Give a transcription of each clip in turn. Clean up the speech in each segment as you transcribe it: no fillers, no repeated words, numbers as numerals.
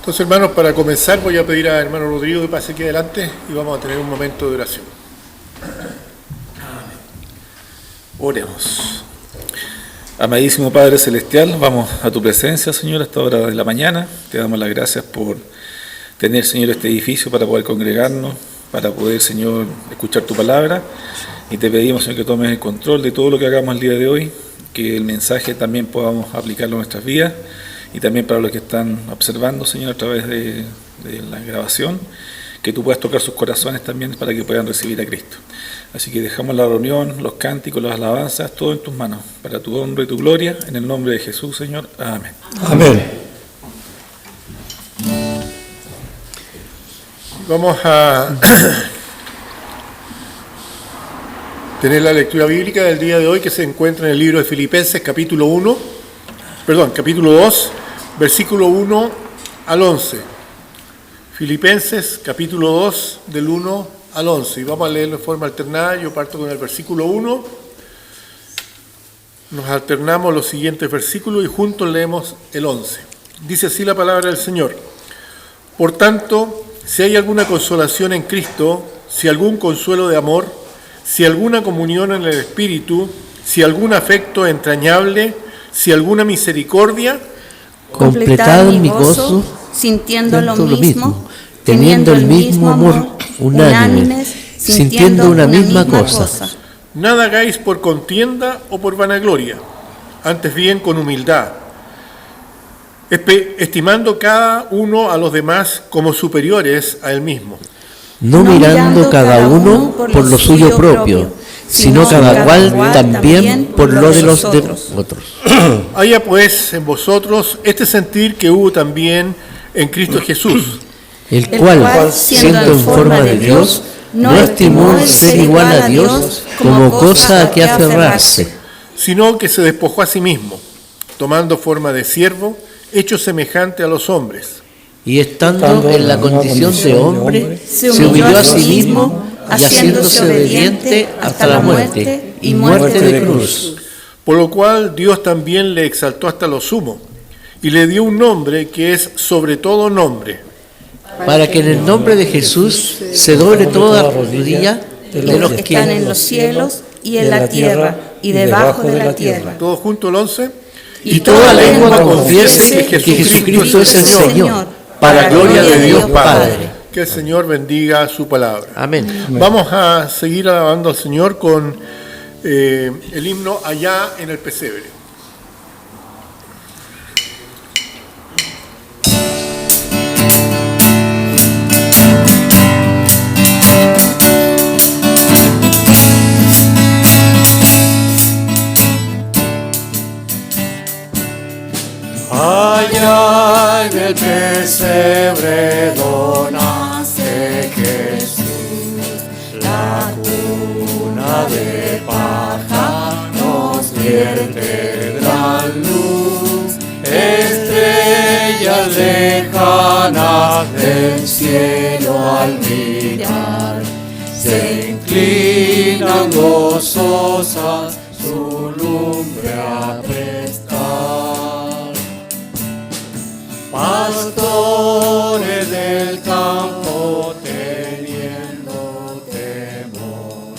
Entonces, hermanos, para comenzar voy a pedir a hermano Rodrigo que pase aquí adelante y vamos a tener un momento de oración. Oremos. Amadísimo Padre Celestial, vamos a tu presencia, Señor, a esta hora de la mañana. Te damos las gracias por tener, Señor, este edificio para poder congregarnos, para poder, Señor, escuchar tu palabra. Y te pedimos, Señor, que tomes el control de todo lo que hagamos el día de hoy, que el mensaje también podamos aplicarlo a nuestras vidas y también para los que están observando, Señor, a través de la grabación, que tú puedas tocar sus corazones también para que puedan recibir a Cristo. Así que dejamos la reunión, los cánticos, las alabanzas, todo en tus manos, para tu honra y tu gloria, en el nombre de Jesús, Señor. Amén. Amén. Vamos a tener la lectura bíblica del día de hoy, que se encuentra en el libro de Filipenses, capítulo 2, versículo 1 al 11. Filipenses, capítulo 2, del 1 al 11. Y vamos a leerlo de forma alternada. Yo parto con el versículo 1. Nos alternamos los siguientes versículos y juntos leemos el 11. Dice así la palabra del Señor. Por tanto, si hay alguna consolación en Cristo, si algún consuelo de amor, si alguna comunión en el Espíritu, si algún afecto entrañable, si alguna misericordia, completad mi gozo, sintiendo lo mismo, teniendo el mismo amor, unánimes, sintiendo una misma cosa. Nada hagáis por contienda o por vanagloria, antes bien con humildad, estimando cada uno a los demás como superiores a él mismo. No mirando cada uno por lo suyo propio, sino cada cual también por lo de los otros. Haya pues en vosotros este sentir que hubo también en Cristo Jesús, el cual, siendo en forma de Dios, no estimó el ser igual a Dios como cosa a que aferrarse, sino que se despojó a sí mismo, tomando forma de siervo, hecho semejante a los hombres. Y estando en la condición de hombre, se humilló a sí mismo, y haciéndose obediente hasta la muerte, y muerte de cruz. Por lo cual Dios también le exaltó hasta lo sumo, y le dio un nombre que es sobre todo nombre, para que en el nombre de Jesús se doble toda rodilla de los que están en los cielos y en la tierra y debajo de la tierra. Todos juntos el 11. Y toda lengua confiese que Jesucristo es el Señor, para gloria de Dios Padre. Que el Señor bendiga su palabra. Amén. Vamos a seguir alabando al Señor con el himno Allá en el Pesebre. Allá en el pesebre nace Jesús, la cuna de paja nos vierte gran luz, estrellas lejanas del cielo al mirar, se inclinan gozosas su lumbre a prestar. Pastores del campo teniendo temor,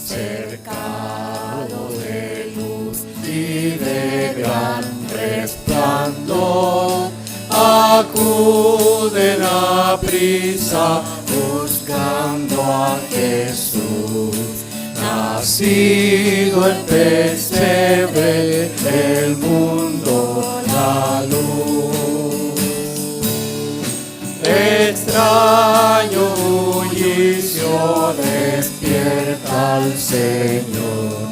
cercado de luz y de gran resplandor, acuden a prisa buscando a Jesús, nacido en pesebre del mundo la luz. Extraño bullicio despierta al Señor,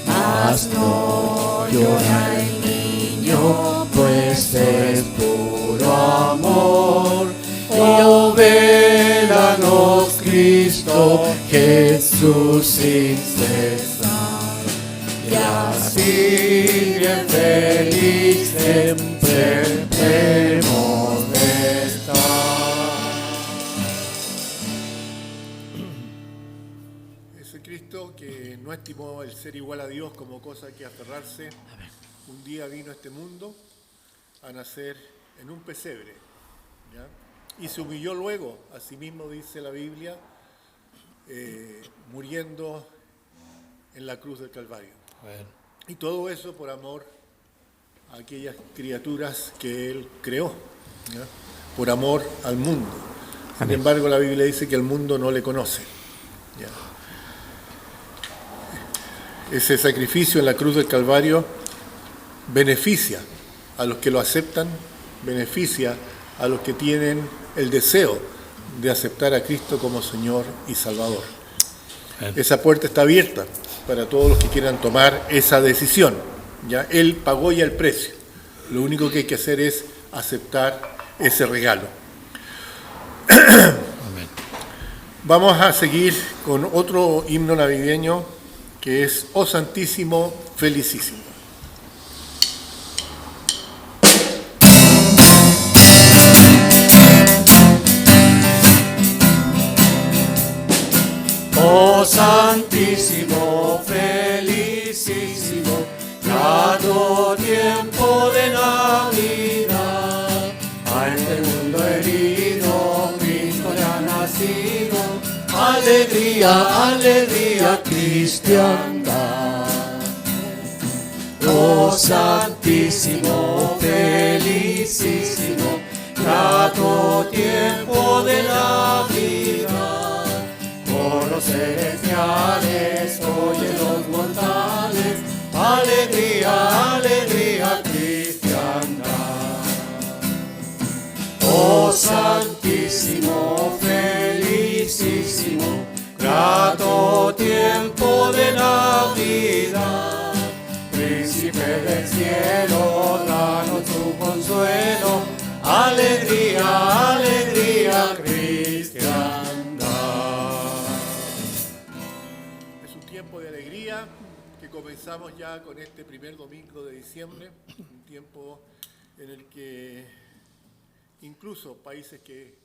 mas no llora el niño, pues es puro amor. Oh, vélanos Cristo, Jesús sin cesar, y así bien feliz siempre hemos de estar. Ese Cristo que no estimó el ser igual a Dios como cosa que aferrarse, un día vino a este mundo a nacer en un pesebre, ¿ya? Y se humilló luego, asimismo dice la Biblia, muriendo en la cruz del Calvario. Bueno. Y todo eso por amor a aquellas criaturas que Él creó, ¿ya? Por amor al mundo. Sin embargo, la Biblia dice que el mundo no le conoce, ¿ya? Ese sacrificio en la cruz del Calvario beneficia a los que lo aceptan, beneficia a los que tienen el deseo de aceptar a Cristo como Señor y Salvador. Esa puerta está abierta para todos los que quieran tomar esa decisión, ¿ya? Él pagó ya el precio. Lo único que hay que hacer es aceptar ese regalo. Amén. Vamos a seguir con otro himno navideño que es Oh Santísimo, Felicísimo. Oh Santísimo, felicísimo, grato tiempo de Navidad. A este mundo herido, Cristo ya ha nacido. Alegría, alegría, cristiandad. Oh Santísimo, felicísimo, grato tiempo de Navidad. Coros celestiales, oye los mortales, alegría, alegría, cristiandad. Oh Santísimo, felicísimo, grato tiempo de Navidad. Príncipe del cielo, danos tu consuelo, alegría, alegría, cristiandad. Tiempo de alegría que comenzamos ya con este primer domingo de diciembre, un tiempo en el que incluso países que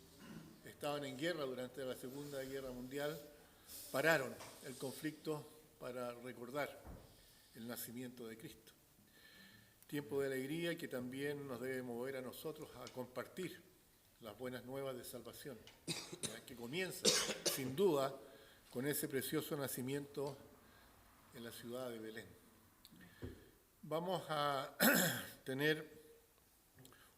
estaban en guerra durante la Segunda Guerra Mundial pararon el conflicto para recordar el nacimiento de Cristo. Tiempo de alegría que también nos debe mover a nosotros a compartir las buenas nuevas de salvación, que comienza sin duda con ese precioso nacimiento en la ciudad de Belén. Vamos a tener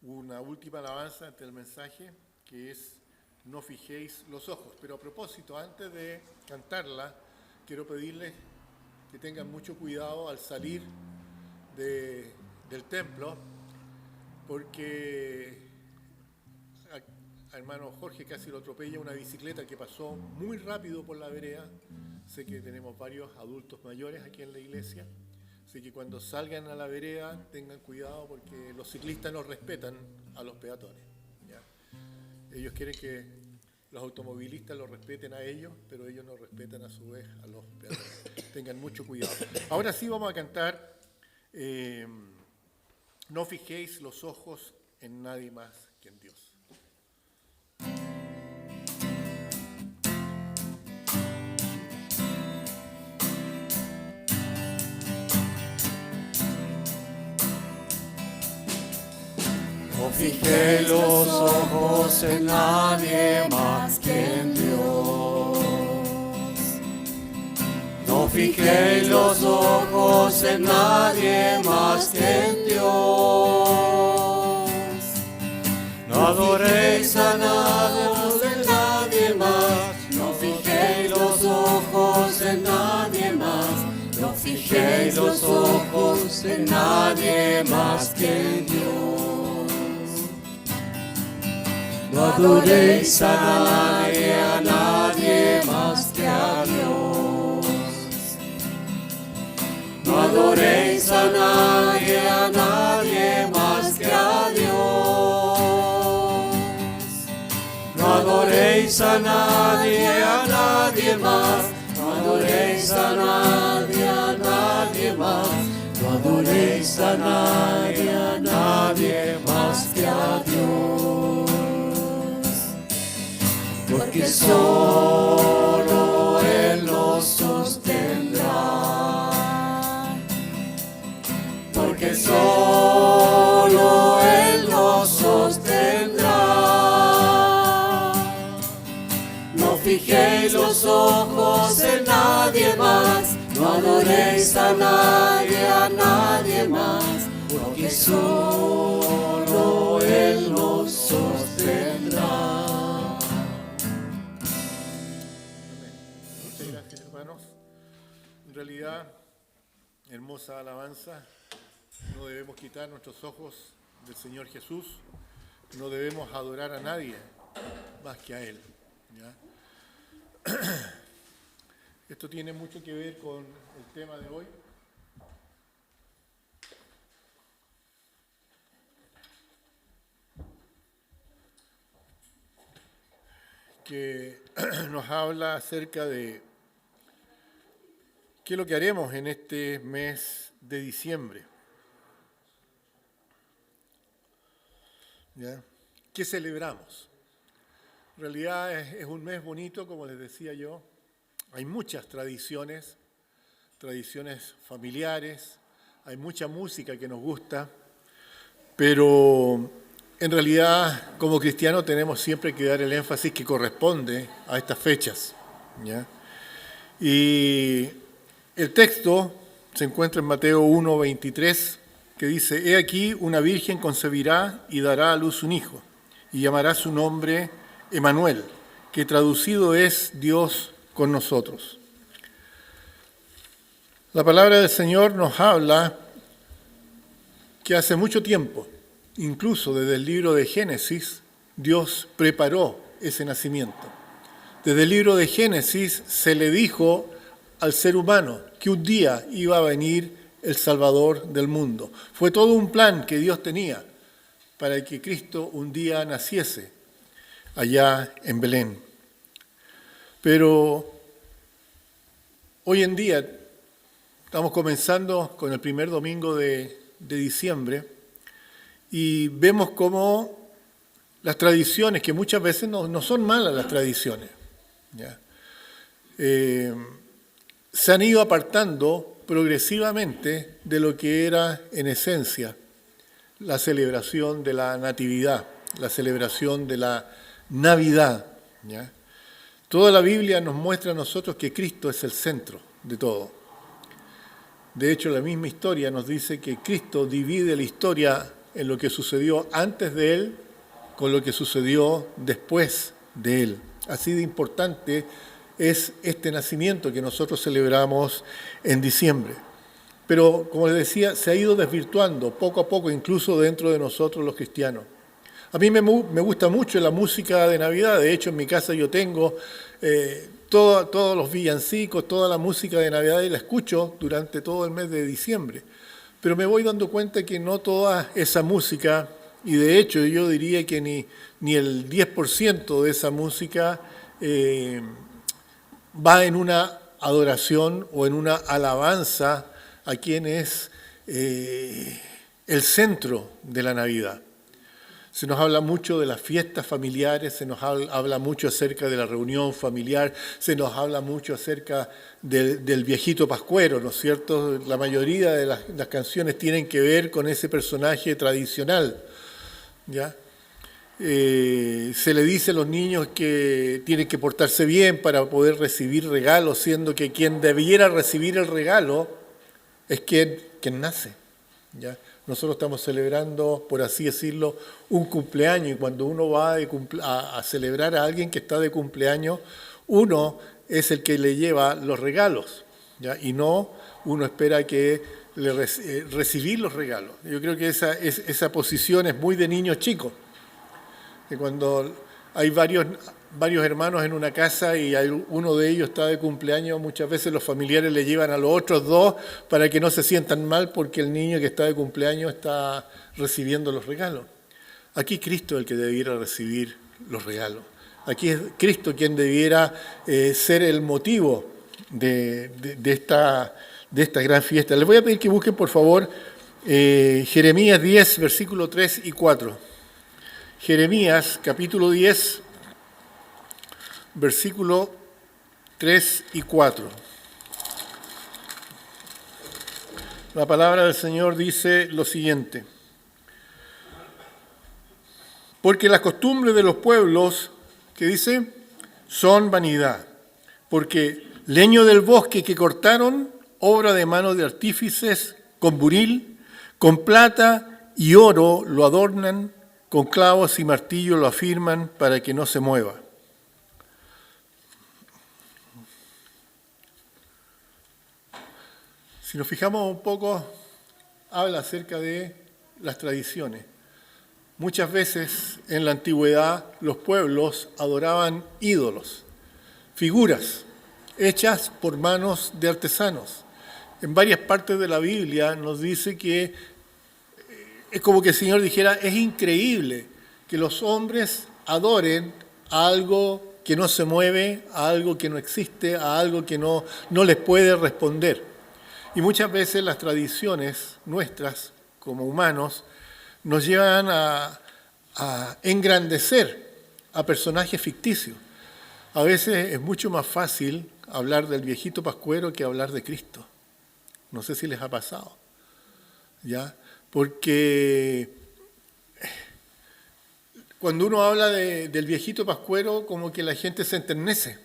una última alabanza ante el mensaje, que es No fijéis los ojos. Pero a propósito, antes de cantarla, quiero pedirles que tengan mucho cuidado al salir del templo, porque a hermano Jorge casi lo atropella una bicicleta que pasó muy rápido por la vereda. Sé que tenemos varios adultos mayores aquí en la iglesia, así que cuando salgan a la vereda tengan cuidado porque los ciclistas no respetan a los peatones, ¿ya? Ellos quieren que los automovilistas los respeten a ellos, pero ellos no respetan a su vez a los peatones. Tengan mucho cuidado. Ahora sí vamos a cantar No fijéis los ojos en nadie más que en Dios. No fijé los ojos en nadie más que en Dios. No fijé los ojos en nadie más que en Dios. No adoréis a nadie más. No fijéis los ojos en nadie más. No fijéis los ojos en nadie más que en Dios. No adoréis a nadie más que a Dios. No adoréis a nadie más que a Dios. No adoréis a nadie más. No adoréis a nadie más. No adoréis a nadie más que a Dios. Porque solo Él nos sostendrá. Porque solo Él nos sostendrá. fijéis los ojos en nadie más, no adoréis a nadie más, porque solo Él nos sostendrá. Muchas gracias, hermanos. En realidad, hermosa alabanza. No debemos quitar nuestros ojos del Señor Jesús. No debemos adorar a nadie más que a Él. ¿Ya? Esto tiene mucho que ver con el tema de hoy. Que nos habla acerca de qué es lo que haremos en este mes de diciembre. ¿Ya? ¿Qué celebramos? En realidad es un mes bonito, como les decía yo. Hay muchas tradiciones familiares, hay mucha música que nos gusta, pero en realidad como cristianos tenemos siempre que dar el énfasis que corresponde a estas fechas. ¿Ya? Y el texto se encuentra en Mateo 1:23, que dice: «He aquí, una virgen concebirá y dará a luz un hijo, y llamará su nombre Emmanuel», que traducido es Dios con nosotros. La palabra del Señor nos habla que hace mucho tiempo, incluso desde el libro de Génesis, Dios preparó ese nacimiento. Desde el libro de Génesis se le dijo al ser humano que un día iba a venir el Salvador del mundo. Fue todo un plan que Dios tenía para que Cristo un día naciese allá en Belén. Pero hoy en día estamos comenzando con el primer domingo de diciembre y vemos cómo las tradiciones, que muchas veces no son malas las tradiciones, ¿ya? Se han ido apartando progresivamente de lo que era en esencia la celebración de la Natividad, la celebración de la Navidad. ¿Ya? Toda la Biblia nos muestra a nosotros que Cristo es el centro de todo. De hecho, la misma historia nos dice que Cristo divide la historia en lo que sucedió antes de Él con lo que sucedió después de Él. Así de importante es este nacimiento que nosotros celebramos en diciembre. Pero, como les decía, se ha ido desvirtuando poco a poco, incluso dentro de nosotros los cristianos. A mí me gusta mucho la música de Navidad. De hecho, en mi casa yo tengo todos los villancicos, toda la música de Navidad, y la escucho durante todo el mes de diciembre. Pero me voy dando cuenta que no toda esa música, y de hecho yo diría que ni el 10% de esa música va en una adoración o en una alabanza a quien es el centro de la Navidad. Se nos habla mucho de las fiestas familiares, se nos habla mucho acerca de la reunión familiar, se nos habla mucho acerca del viejito pascuero, ¿no es cierto? La mayoría de las canciones tienen que ver con ese personaje tradicional, ¿ya? Se le dice a los niños que tienen que portarse bien para poder recibir regalos, siendo que quien debiera recibir el regalo es quien nace, ¿ya? Nosotros estamos celebrando, por así decirlo, un cumpleaños, y cuando uno va a celebrar a alguien que está de cumpleaños, uno es el que le lleva los regalos, ¿ya? Y no uno espera que recibir los regalos. Yo creo que esa posición es muy de niños chicos, que cuando hay varios hermanos en una casa y uno de ellos está de cumpleaños, muchas veces los familiares le llevan a los otros dos para que no se sientan mal porque el niño que está de cumpleaños está recibiendo los regalos. Aquí Cristo es el que debiera recibir los regalos. Aquí es Cristo quien debiera ser el motivo de esta gran fiesta. Les voy a pedir que busquen, por favor, Jeremías 10, versículos 3 y 4. Jeremías, capítulo 10, versículo 3 y 4. La palabra del Señor dice lo siguiente: porque las costumbres de los pueblos, ¿qué dice?, son vanidad, porque leño del bosque que cortaron, obra de manos de artífices, con buril, con plata y oro lo adornan, con clavos y martillo lo afirman para que no se mueva. Si nos fijamos un poco, habla acerca de las tradiciones. Muchas veces en la antigüedad los pueblos adoraban ídolos, figuras hechas por manos de artesanos. En varias partes de la Biblia nos dice que es como que el Señor dijera, es increíble que los hombres adoren a algo que no se mueve, a algo que no existe, a algo que no les puede responder. Y muchas veces las tradiciones nuestras, como humanos, nos llevan a engrandecer a personajes ficticios. A veces es mucho más fácil hablar del viejito pascuero que hablar de Cristo. No sé si les ha pasado, ¿ya? Porque cuando uno habla del viejito pascuero, como que la gente se enternece,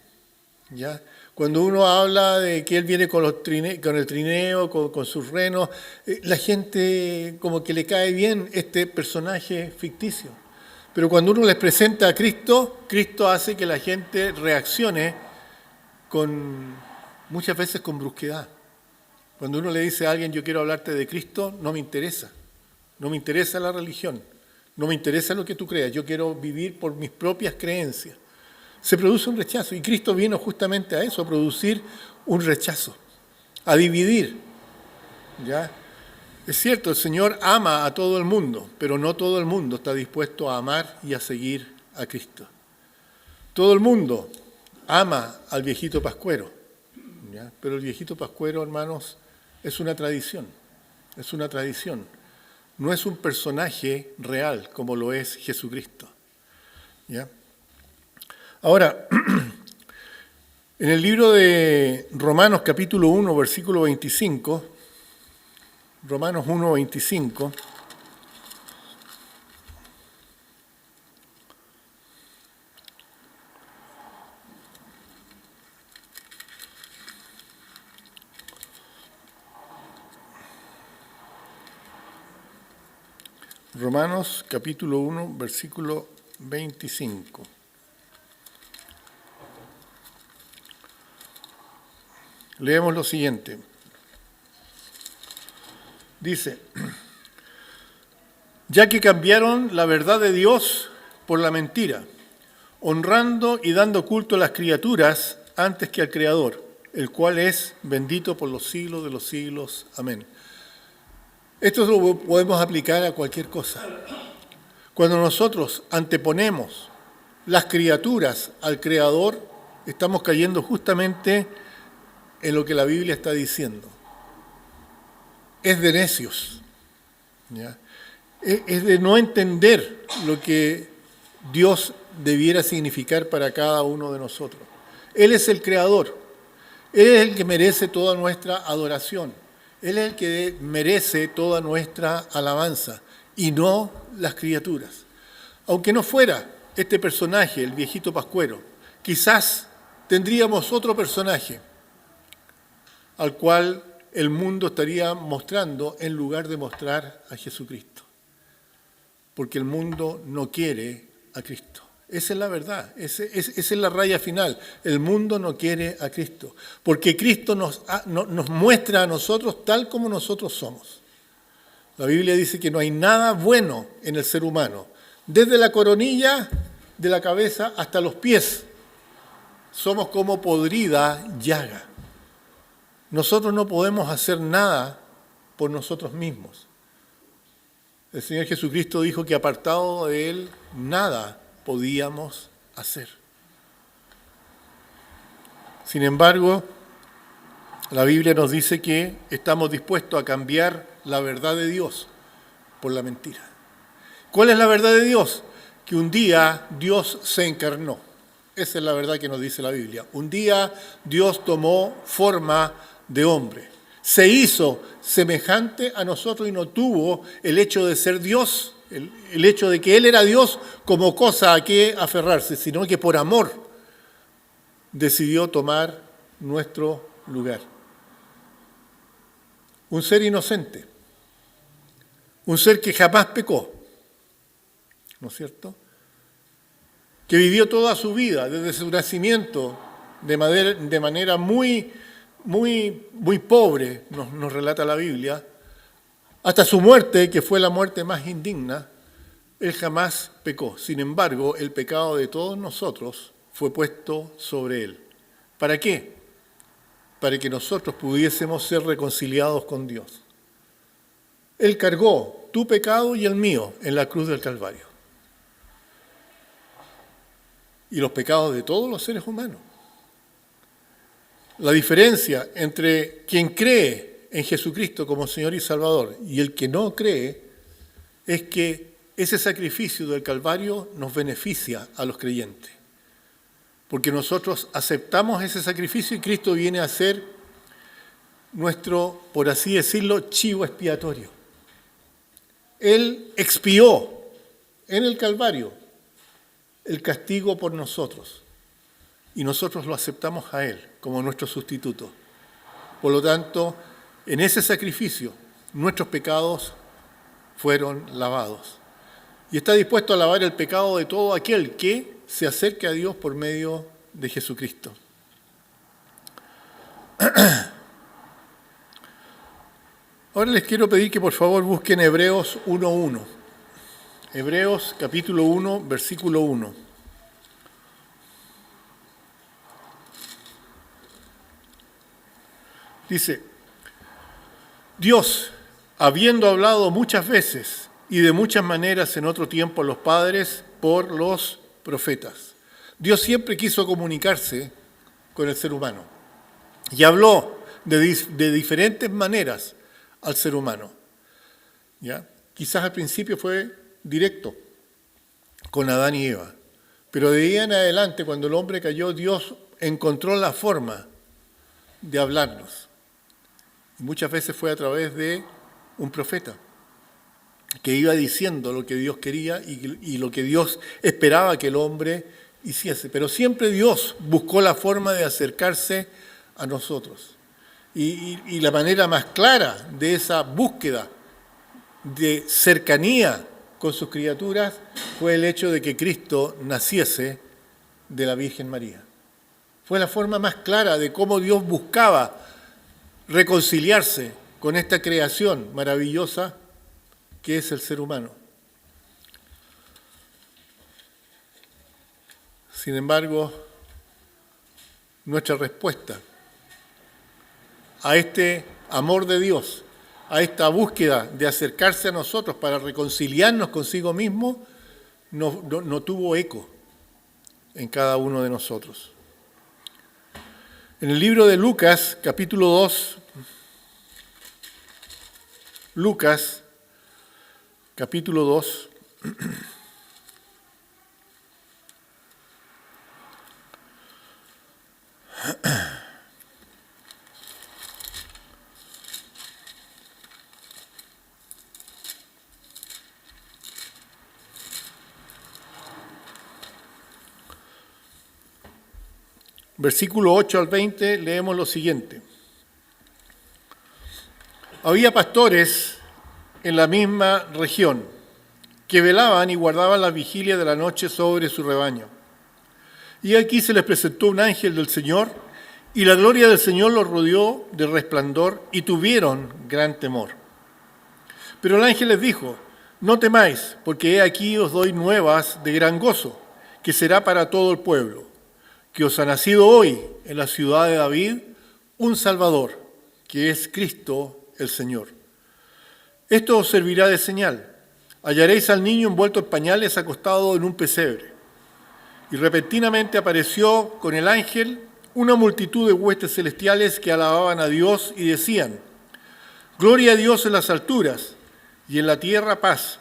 ¿ya? Cuando uno habla de que él viene con el trineo, con sus renos, la gente como que le cae bien este personaje ficticio. Pero cuando uno les presenta a Cristo, Cristo hace que la gente reaccione muchas veces con brusquedad. Cuando uno le dice a alguien, yo quiero hablarte de Cristo, no me interesa. No me interesa la religión. No me interesa lo que tú creas. Yo quiero vivir por mis propias creencias. Se produce un rechazo. Y Cristo vino justamente a eso, a producir un rechazo, a dividir. ¿Ya? Es cierto, el Señor ama a todo el mundo, pero no todo el mundo está dispuesto a amar y a seguir a Cristo. Todo el mundo ama al viejito pascuero, ¿ya? Pero el viejito pascuero, hermanos, es una tradición, es una tradición. No es un personaje real como lo es Jesucristo, ¿ya? Ahora, en el libro de Romanos capítulo 1, versículo 25, Romanos 1, 25, Romanos capítulo 1, versículo 25. Leemos lo siguiente. Dice, ya que cambiaron la verdad de Dios por la mentira, honrando y dando culto a las criaturas antes que al Creador, el cual es bendito por los siglos de los siglos. Amén. Esto lo podemos aplicar a cualquier cosa. Cuando nosotros anteponemos las criaturas al Creador, estamos cayendo justamente en lo que la Biblia está diciendo. Es de necios, ¿ya? Es de no entender lo que Dios debiera significar para cada uno de nosotros. Él es el Creador, Él es el que merece toda nuestra adoración, Él es el que merece toda nuestra alabanza y no las criaturas. Aunque no fuera este personaje, el viejito pascuero, quizás tendríamos otro personaje al cual el mundo estaría mostrando en lugar de mostrar a Jesucristo. Porque el mundo no quiere a Cristo. Esa es la verdad, esa es la raya final. El mundo no quiere a Cristo. Porque Cristo nos muestra a nosotros tal como nosotros somos. La Biblia dice que no hay nada bueno en el ser humano. Desde la coronilla de la cabeza hasta los pies. Somos como podrida llaga. Nosotros no podemos hacer nada por nosotros mismos. El Señor Jesucristo dijo que apartado de Él nada podíamos hacer. Sin embargo, la Biblia nos dice que estamos dispuestos a cambiar la verdad de Dios por la mentira. ¿Cuál es la verdad de Dios? Que un día Dios se encarnó. Esa es la verdad que nos dice la Biblia. Un día Dios tomó forma de hombre. Se hizo semejante a nosotros y no tuvo el hecho de ser Dios, el hecho de que Él era Dios como cosa a que aferrarse, sino que por amor decidió tomar nuestro lugar. Un ser inocente, un ser que jamás pecó, ¿no es cierto? Que vivió toda su vida, desde su nacimiento, de manera muy pobre, nos relata la Biblia, hasta su muerte, que fue la muerte más indigna. Él jamás pecó. Sin embargo, el pecado de todos nosotros fue puesto sobre él. ¿Para qué? Para que nosotros pudiésemos ser reconciliados con Dios. Él cargó tu pecado y el mío en la cruz del Calvario. Y los pecados de todos los seres humanos. La diferencia entre quien cree en Jesucristo como Señor y Salvador y el que no cree es que ese sacrificio del Calvario nos beneficia a los creyentes. Porque nosotros aceptamos ese sacrificio y Cristo viene a ser nuestro, por así decirlo, chivo expiatorio. Él expió en el Calvario el castigo por nosotros y nosotros lo aceptamos a Él como nuestro sustituto. Por lo tanto, en ese sacrificio nuestros pecados fueron lavados. Y está dispuesto a lavar el pecado de todo aquel que se acerque a Dios por medio de Jesucristo. Ahora les quiero pedir que por favor busquen Hebreos 1:1. Hebreos capítulo 1, versículo 1. Dice, Dios, habiendo hablado muchas veces y de muchas maneras en otro tiempo a los padres por los profetas. Dios siempre quiso comunicarse con el ser humano y habló de diferentes maneras al ser humano. ¿Ya? Quizás al principio fue directo con Adán y Eva, pero de ahí en adelante, cuando el hombre cayó, Dios encontró la forma de hablarnos. Y muchas veces fue a través de un profeta que iba diciendo lo que Dios quería y lo que Dios esperaba que el hombre hiciese. Pero siempre Dios buscó la forma de acercarse a nosotros. Y la manera más clara de esa búsqueda de cercanía con sus criaturas fue el hecho de que Cristo naciese de la Virgen María. Fue la forma más clara de cómo Dios buscaba reconciliarse con esta creación maravillosa que es el ser humano. Sin embargo, nuestra respuesta a este amor de Dios, a esta búsqueda de acercarse a nosotros para reconciliarnos consigo mismo, no tuvo eco en cada uno de nosotros. En el libro de Lucas, capítulo 2, Lucas, capítulo 2, versículo 8 al 20, leemos lo siguiente. Había pastores en la misma región que velaban y guardaban la vigilia de la noche sobre su rebaño. Y aquí se les presentó un ángel del Señor, y la gloria del Señor los rodeó de resplandor, y tuvieron gran temor. Pero el ángel les dijo, no temáis, porque he aquí os doy nuevas de gran gozo, que será para todo el pueblo, que os ha nacido hoy en la ciudad de David un Salvador, que es Cristo el Señor. Esto os servirá de señal. Hallaréis al niño envuelto en pañales acostado en un pesebre. Y repentinamente apareció con el ángel una multitud de huestes celestiales que alababan a Dios y decían, gloria a Dios en las alturas y en la tierra paz,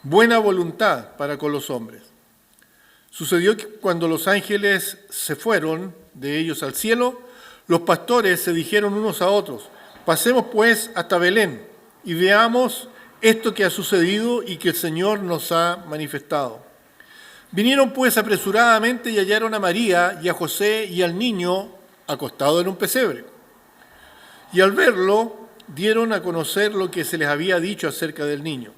buena voluntad para con los hombres. Sucedió que cuando los ángeles se fueron de ellos al cielo, los pastores se dijeron unos a otros, pasemos pues hasta Belén y veamos esto que ha sucedido y que el Señor nos ha manifestado. Vinieron pues apresuradamente y hallaron a María y a José y al niño acostado en un pesebre. Y al verlo, dieron a conocer lo que se les había dicho acerca del niño.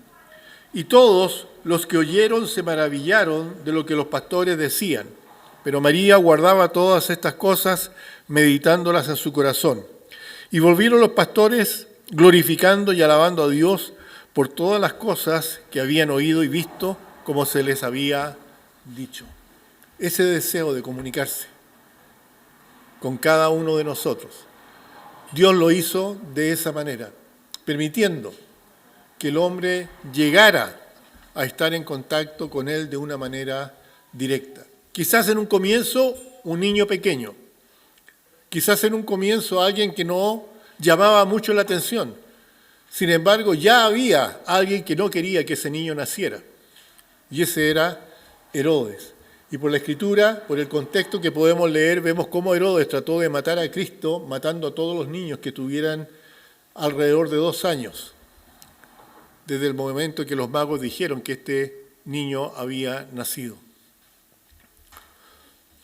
Y todos los que oyeron se maravillaron de lo que los pastores decían. Pero María guardaba todas estas cosas, meditándolas en su corazón. Y volvieron los pastores glorificando y alabando a Dios por todas las cosas que habían oído y visto, como se les había dicho. Ese deseo de comunicarse con cada uno de nosotros, Dios lo hizo de esa manera, permitiendo que el hombre llegara a estar en contacto con Él de una manera directa. Quizás en un comienzo un niño pequeño, quizás en un comienzo alguien que no llamaba mucho la atención. Sin embargo, ya había alguien que no quería que ese niño naciera, y ese era Herodes. Y por la Escritura, por el contexto que podemos leer, vemos cómo Herodes trató de matar a Cristo, matando a todos los niños que tuvieran alrededor de 2 años, desde el momento que los magos dijeron que este niño había nacido.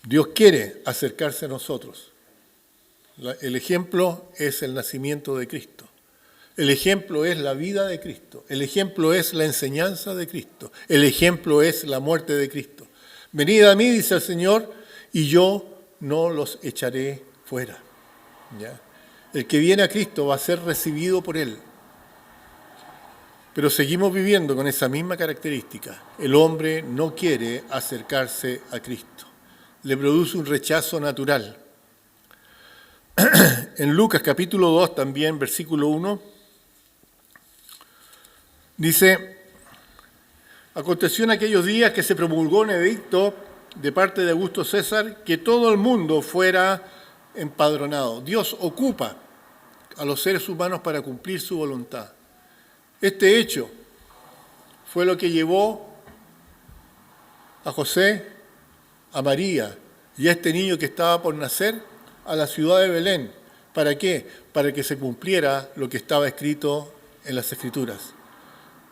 Dios quiere acercarse a nosotros. El ejemplo es el nacimiento de Cristo. El ejemplo es la vida de Cristo. El ejemplo es la enseñanza de Cristo. El ejemplo es la muerte de Cristo. Venid a mí, dice el Señor, y yo no los echaré fuera. ¿Ya? El que viene a Cristo va a ser recibido por Él. Pero seguimos viviendo con esa misma característica. El hombre no quiere acercarse a Cristo. Le produce un rechazo natural. En Lucas capítulo 2 también, versículo 1, dice: aconteció en aquellos días que se promulgó un edicto de parte de Augusto César que todo el mundo fuera empadronado. Dios ocupa a los seres humanos para cumplir su voluntad. Este hecho fue lo que llevó a José, a María y a este niño que estaba por nacer a la ciudad de Belén. ¿Para qué? Para que se cumpliera lo que estaba escrito en las Escrituras.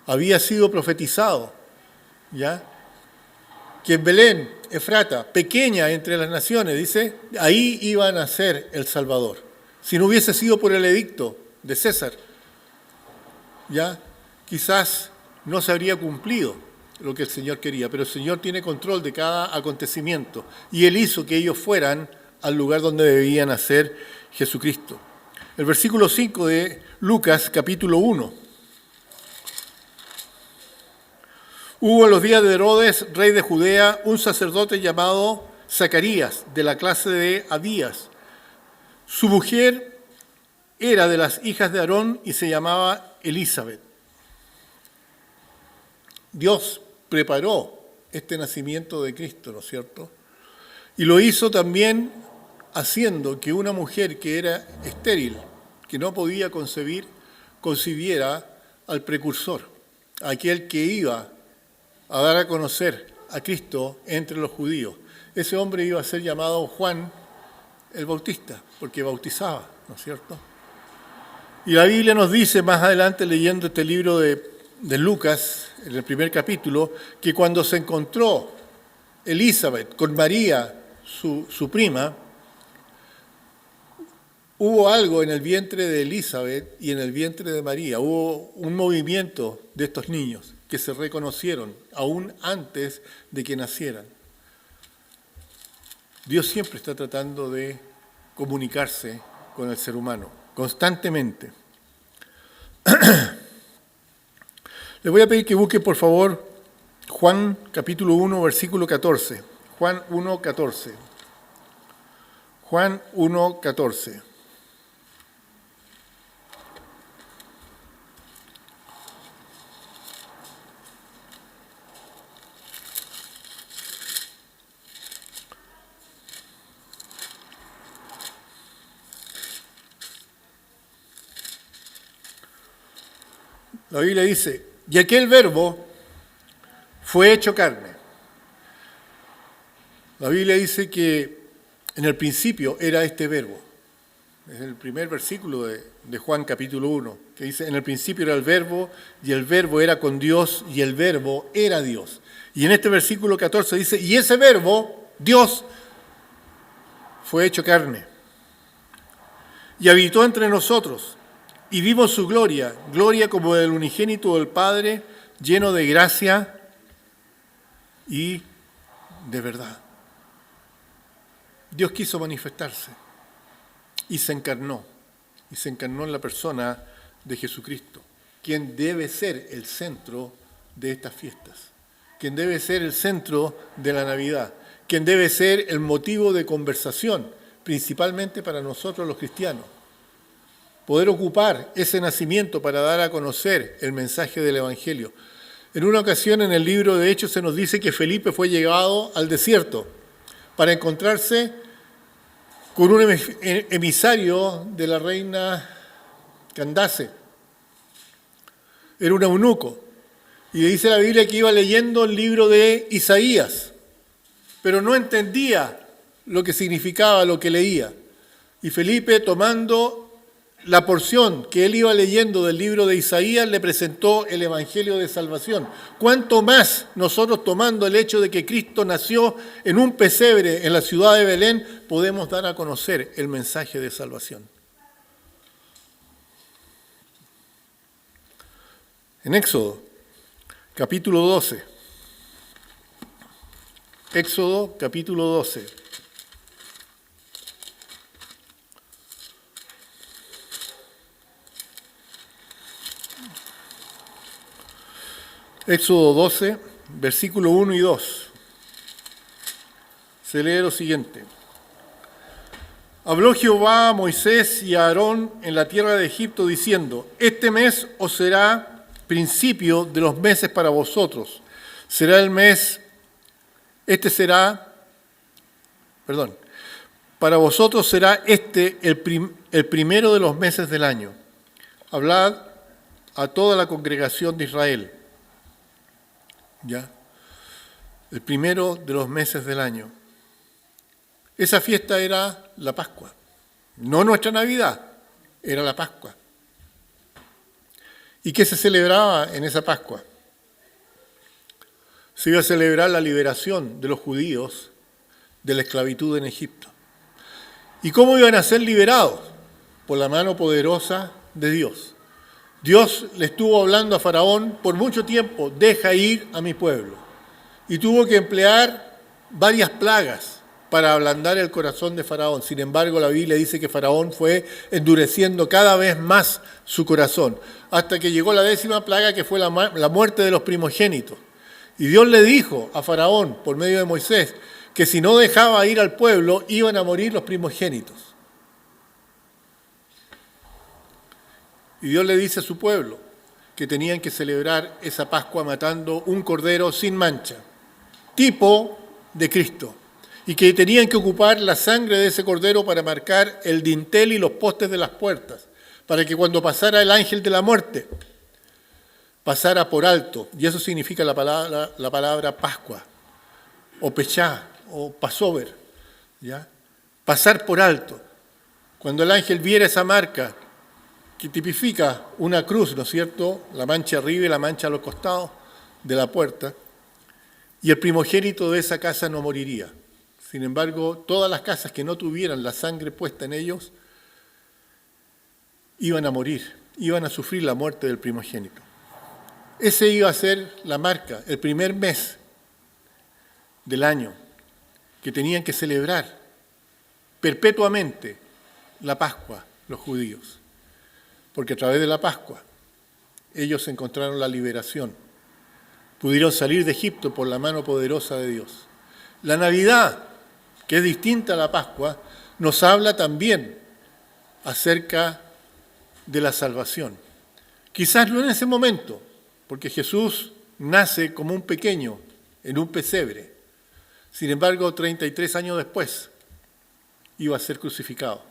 Había sido profetizado, ¿ya?, que en Belén, Efrata, pequeña entre las naciones, dice, ahí iba a nacer el Salvador. Si no hubiese sido por el edicto de César, ya quizás no se habría cumplido lo que el Señor quería, pero el Señor tiene control de cada acontecimiento y Él hizo que ellos fueran al lugar donde debía nacer Jesucristo. El versículo 5 de Lucas, capítulo 1. Hubo en los días de Herodes, rey de Judea, un sacerdote llamado Zacarías, de la clase de Abías. Su mujer era de las hijas de Aarón y se llamaba Elizabeth. Dios preparó este nacimiento de Cristo, ¿no es cierto? Y lo hizo también haciendo que una mujer que era estéril, que no podía concebir, concibiera al precursor, aquel que iba a dar a conocer a Cristo entre los judíos. Ese hombre iba a ser llamado Juan el Bautista, porque bautizaba, ¿no es cierto? Y la Biblia nos dice más adelante, leyendo este libro de Lucas, en el primer capítulo, que cuando se encontró Elizabeth con María, su prima, hubo algo en el vientre de Elizabeth y en el vientre de María. Hubo un movimiento de estos niños que se reconocieron aún antes de que nacieran. Dios siempre está tratando de comunicarse con el ser humano, constantemente. Les voy a pedir que busquen, por favor, Juan capítulo 1, versículo 14. Juan 1, 14. Juan 1, 14. La Biblia dice, y aquel verbo fue hecho carne. La Biblia dice que en el principio era este verbo. es el primer versículo de Juan capítulo 1, que dice, en el principio era el verbo, y el verbo era con Dios, y el verbo era Dios. Y en este versículo 14 dice, y ese verbo, Dios, fue hecho carne, y habitó entre nosotros, y vimos su gloria, gloria como del unigénito del Padre, lleno de gracia y de verdad. Dios quiso manifestarse y se encarnó en la persona de Jesucristo, quien debe ser el centro de estas fiestas, quien debe ser el centro de la Navidad, quien debe ser el motivo de conversación, principalmente para nosotros los cristianos. Poder ocupar ese nacimiento para dar a conocer el mensaje del Evangelio. En una ocasión en el libro de Hechos se nos dice que Felipe fue llevado al desierto para encontrarse con un emisario de la reina Candace. Era un eunuco. Y dice la Biblia que iba leyendo el libro de Isaías, pero no entendía lo que significaba lo que leía. Y Felipe, tomando la porción que él iba leyendo del libro de Isaías, le presentó el Evangelio de Salvación. ¿Cuánto más nosotros, tomando el hecho de que Cristo nació en un pesebre en la ciudad de Belén, podemos dar a conocer el mensaje de salvación? En Éxodo, capítulo 12. Éxodo, capítulo 12. Éxodo 12, versículo 1 y 2. Se lee lo siguiente. Habló Jehová a Moisés y a Aarón en la tierra de Egipto, diciendo, este mes os será principio de los meses para vosotros. Para vosotros será el primero de los meses del año. Hablad a toda la congregación de Israel. ¿Ya? El primero de los meses del año. Esa fiesta era la Pascua. No nuestra Navidad, era la Pascua. ¿Y qué se celebraba en esa Pascua? Se iba a celebrar la liberación de los judíos de la esclavitud en Egipto. ¿Y cómo iban a ser liberados? Por la mano poderosa de Dios. Dios le estuvo hablando a Faraón por mucho tiempo, deja ir a mi pueblo. Y tuvo que emplear varias plagas para ablandar el corazón de Faraón. Sin embargo, la Biblia dice que Faraón fue endureciendo cada vez más su corazón, hasta que llegó la 10ª plaga, que fue la muerte de los primogénitos. Y Dios le dijo a Faraón, por medio de Moisés, que si no dejaba ir al pueblo, iban a morir los primogénitos. Y Dios le dice a su pueblo que tenían que celebrar esa Pascua matando un cordero sin mancha, tipo de Cristo, y que tenían que ocupar la sangre de ese cordero para marcar el dintel y los postes de las puertas, para que cuando pasara el ángel de la muerte, pasara por alto. Y eso significa la palabra Pascua, o Pechá, o Passover, ¿ya? Pasar por alto. Cuando el ángel viera esa marca, que tipifica una cruz, ¿no es cierto?, la mancha arriba y la mancha a los costados de la puerta, y el primogénito de esa casa no moriría. Sin embargo, todas las casas que no tuvieran la sangre puesta en ellos, iban a morir, iban a sufrir la muerte del primogénito. Ese iba a ser la marca, el primer mes del año, que tenían que celebrar perpetuamente la Pascua los judíos. Porque a través de la Pascua ellos encontraron la liberación. Pudieron salir de Egipto por la mano poderosa de Dios. La Navidad, que es distinta a la Pascua, nos habla también acerca de la salvación. Quizás no en ese momento, porque Jesús nace como un pequeño en un pesebre. Sin embargo, 33 años después iba a ser crucificado.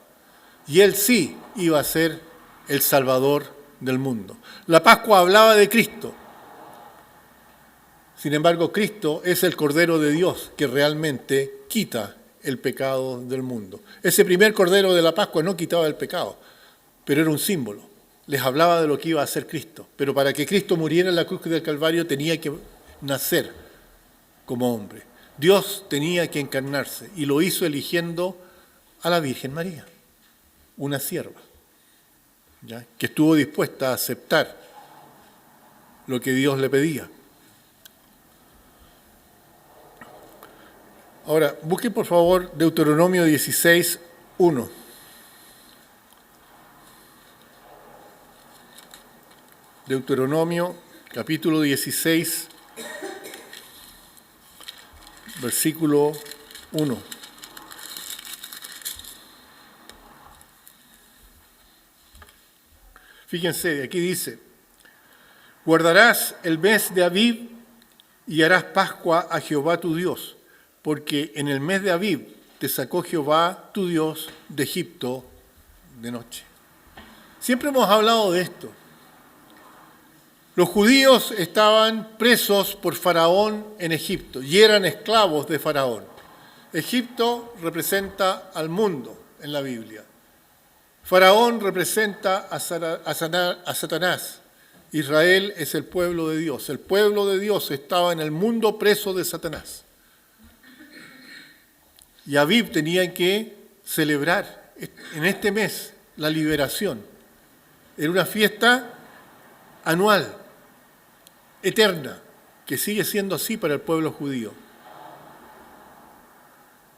Y él sí iba a ser el Salvador del mundo. La Pascua hablaba de Cristo. Sin embargo, Cristo es el Cordero de Dios que realmente quita el pecado del mundo. Ese primer Cordero de la Pascua no quitaba el pecado, pero era un símbolo. Les hablaba de lo que iba a hacer Cristo. Pero para que Cristo muriera en la cruz del Calvario tenía que nacer como hombre. Dios tenía que encarnarse y lo hizo eligiendo a la Virgen María, una sierva, ¿ya?, que estuvo dispuesta a aceptar lo que Dios le pedía. Ahora, busquen por favor Deuteronomio 16, 1. Deuteronomio, capítulo 16, versículo 1. Fíjense, aquí dice: guardarás el mes de Abib y harás Pascua a Jehová tu Dios, porque en el mes de Abib te sacó Jehová tu Dios de Egipto de noche. Siempre hemos hablado de esto. Los judíos estaban presos por Faraón en Egipto y eran esclavos de Faraón. Egipto representa al mundo en la Biblia. Faraón representa a Satanás. Israel es el pueblo de Dios. El pueblo de Dios estaba en el mundo preso de Satanás. Y Abib tenía que celebrar en este mes la liberación. Era una fiesta anual, eterna, que sigue siendo así para el pueblo judío.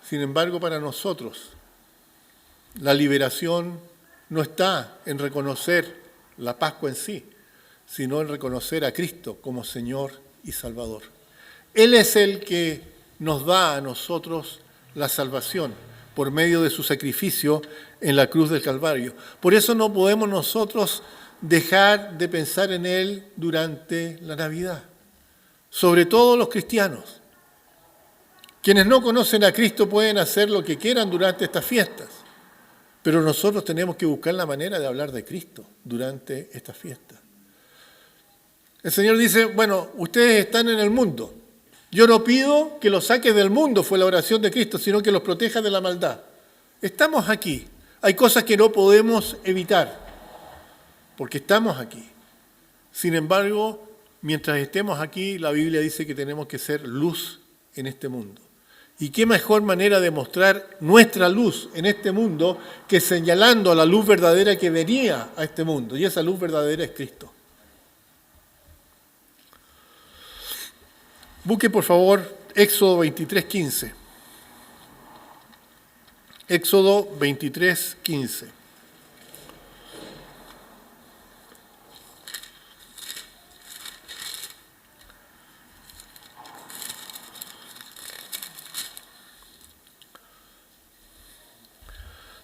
Sin embargo, para nosotros, la liberación no está en reconocer la Pascua en sí, sino en reconocer a Cristo como Señor y Salvador. Él es el que nos da a nosotros la salvación por medio de su sacrificio en la cruz del Calvario. Por eso no podemos nosotros dejar de pensar en Él durante la Navidad. Sobre todo los cristianos. Quienes no conocen a Cristo pueden hacer lo que quieran durante estas fiestas, pero nosotros tenemos que buscar la manera de hablar de Cristo durante estas fiestas. El Señor dice, bueno, ustedes están en el mundo. Yo no pido que los saques del mundo, fue la oración de Cristo, sino que los protejas de la maldad. Estamos aquí. Hay cosas que no podemos evitar, porque estamos aquí. Sin embargo, mientras estemos aquí, la Biblia dice que tenemos que ser luz en este mundo. ¿Y qué mejor manera de mostrar nuestra luz en este mundo que señalando a la luz verdadera que venía a este mundo? Y esa luz verdadera es Cristo. Busque por favor Éxodo 23:15. Éxodo 23:15.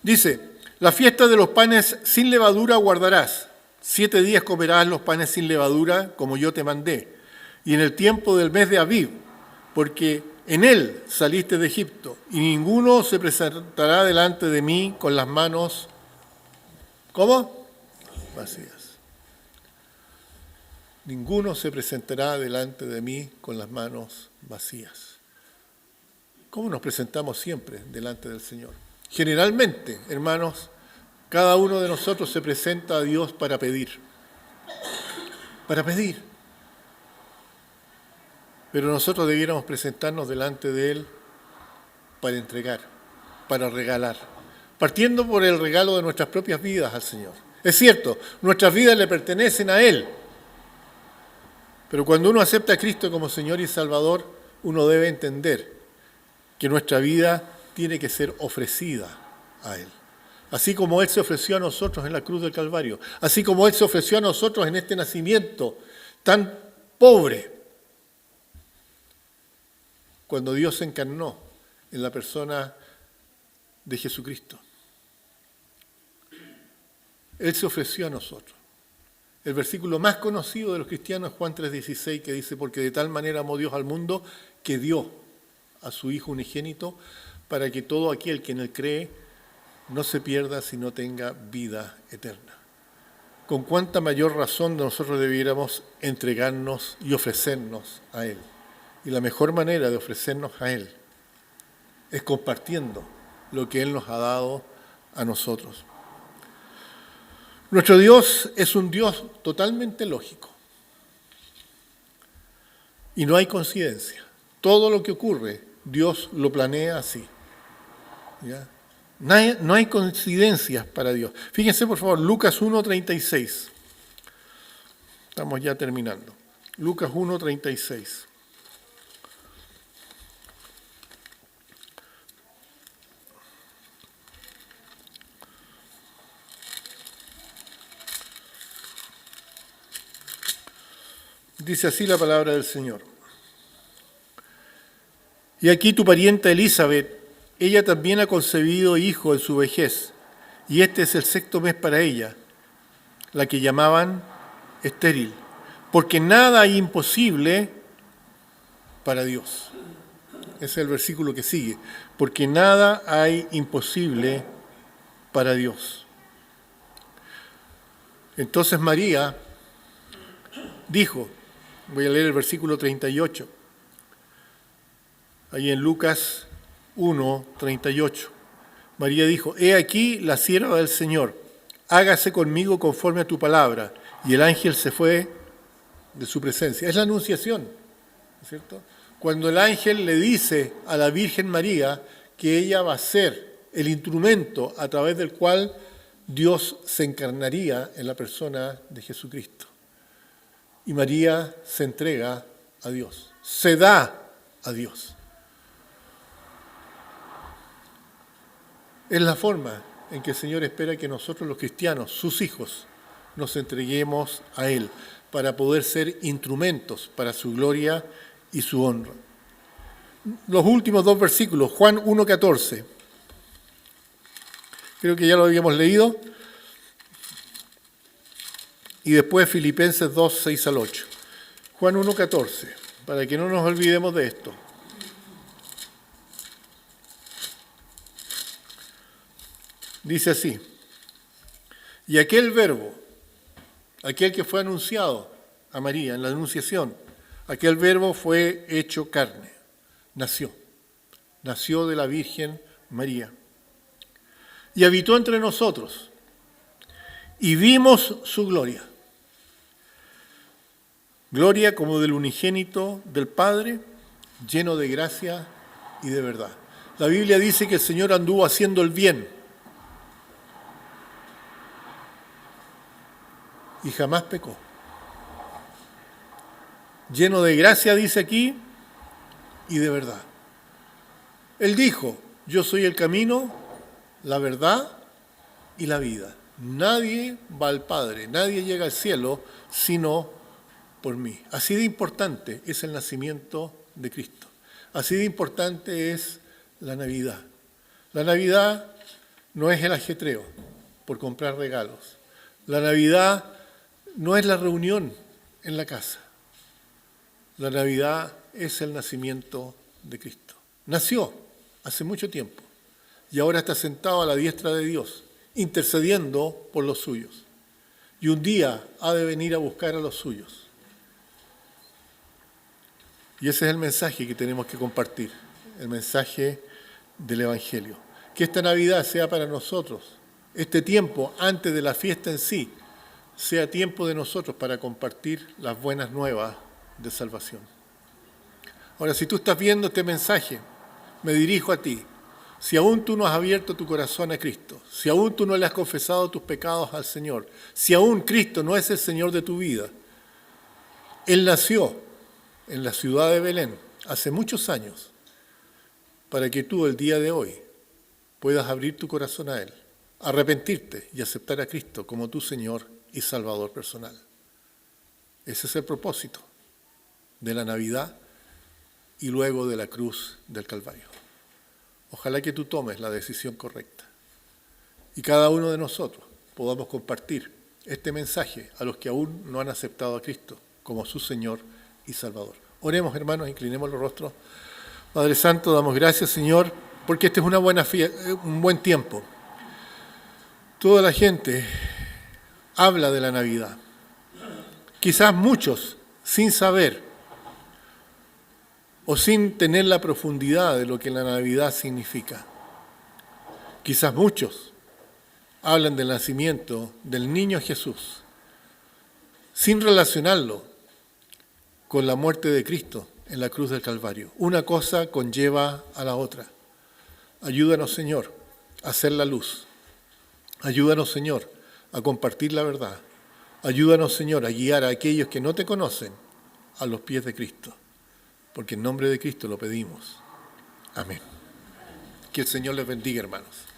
Dice, la fiesta de los panes sin levadura guardarás. 7 días comerás los panes sin levadura, como yo te mandé. Y en el tiempo del mes de Abib, porque en él saliste de Egipto, y ninguno se presentará delante de mí con las manos, ¿cómo? Vacías. Ninguno se presentará delante de mí con las manos vacías. ¿Cómo nos presentamos siempre delante del Señor? Generalmente, hermanos, cada uno de nosotros se presenta a Dios para pedir. Para pedir. Pero nosotros debiéramos presentarnos delante de Él para entregar, para regalar. Partiendo por el regalo de nuestras propias vidas al Señor. Es cierto, nuestras vidas le pertenecen a Él. Pero cuando uno acepta a Cristo como Señor y Salvador, uno debe entender que nuestra vida tiene que ser ofrecida a Él. Así como Él se ofreció a nosotros en la cruz del Calvario, así como Él se ofreció a nosotros en este nacimiento tan pobre, cuando Dios se encarnó en la persona de Jesucristo. Él se ofreció a nosotros. El versículo más conocido de los cristianos es Juan 3:16, que dice, porque de tal manera amó Dios al mundo que dio a su Hijo unigénito para que todo aquel que en Él cree no se pierda, sino tenga vida eterna. Con cuánta mayor razón nosotros debiéramos entregarnos y ofrecernos a Él. Y la mejor manera de ofrecernos a Él es compartiendo lo que Él nos ha dado a nosotros. Nuestro Dios es un Dios totalmente lógico. Y no hay coincidencia. Todo lo que ocurre, Dios lo planea así. ¿Ya? No hay coincidencias para Dios. Fíjense, por favor, Lucas 1:36. Estamos ya terminando. Lucas 1:36. Dice así la palabra del Señor. Y aquí tu parienta Elizabeth, ella también ha concebido hijo en su vejez, y este es el 6º mes para ella, la que llamaban estéril, porque nada hay imposible para Dios. Ese es el versículo que sigue, porque nada hay imposible para Dios. Entonces María dijo, voy a leer el versículo 38, ahí en Lucas 1:38. María dijo, he aquí la sierva del Señor, hágase conmigo conforme a tu palabra. Y el ángel se fue de su presencia. Es la anunciación, ¿no es cierto? Cuando el ángel le dice a la Virgen María que ella va a ser el instrumento a través del cual Dios se encarnaría en la persona de Jesucristo. Y María se entrega a Dios, se da a Dios. Es la forma en que el Señor espera que nosotros los cristianos, sus hijos, nos entreguemos a Él para poder ser instrumentos para su gloria y su honra. Los últimos 2 versículos, Juan 1:14. Creo que ya lo habíamos leído. Y después Filipenses 2:6-8. Juan 1:14, para que no nos olvidemos de esto. Dice así, y aquel verbo, aquel que fue anunciado a María en la anunciación, aquel verbo fue hecho carne, nació de la Virgen María. Y habitó entre nosotros, y vimos su gloria. Gloria como del unigénito del Padre, lleno de gracia y de verdad. La Biblia dice que el Señor anduvo haciendo el bien y jamás pecó. Lleno de gracia, dice aquí, y de verdad. Él dijo, yo soy el camino, la verdad y la vida. Nadie va al Padre, nadie llega al cielo sino por mí. Así de importante es el nacimiento de Cristo. Así de importante es la Navidad. La Navidad no es el ajetreo por comprar regalos. La Navidad no es la reunión en la casa. La Navidad es el nacimiento de Cristo. Nació hace mucho tiempo y ahora está sentado a la diestra de Dios, intercediendo por los suyos. Y un día ha de venir a buscar a los suyos. Y ese es el mensaje que tenemos que compartir, el mensaje del Evangelio. Que esta Navidad sea para nosotros, este tiempo antes de la fiesta en sí, sea tiempo de nosotros para compartir las buenas nuevas de salvación. Ahora, si tú estás viendo este mensaje, me dirijo a ti. Si aún tú no has abierto tu corazón a Cristo, si aún tú no le has confesado tus pecados al Señor, si aún Cristo no es el Señor de tu vida, Él nació en la ciudad de Belén hace muchos años para que tú el día de hoy puedas abrir tu corazón a Él, arrepentirte y aceptar a Cristo como tu Señor y Salvador personal. Ese es el propósito de la Navidad y luego de la cruz del Calvario. Ojalá que tú tomes la decisión correcta y cada uno de nosotros podamos compartir este mensaje a los que aún no han aceptado a Cristo como su Señor y Salvador. Oremos, hermanos, inclinemos los rostros. Padre Santo, damos gracias, Señor, porque este es un buen tiempo. Toda la gente habla de la Navidad. Quizás muchos, sin saber, o sin tener la profundidad de lo que la Navidad significa. Quizás muchos hablan del nacimiento del niño Jesús, sin relacionarlo con la muerte de Cristo en la cruz del Calvario. Una cosa conlleva a la otra. Ayúdanos, Señor, a hacer la luz. Ayúdanos, Señor, a compartir la verdad. Ayúdanos, Señor, a guiar a aquellos que no te conocen a los pies de Cristo. Porque en nombre de Cristo lo pedimos. Amén. Que el Señor les bendiga, hermanos.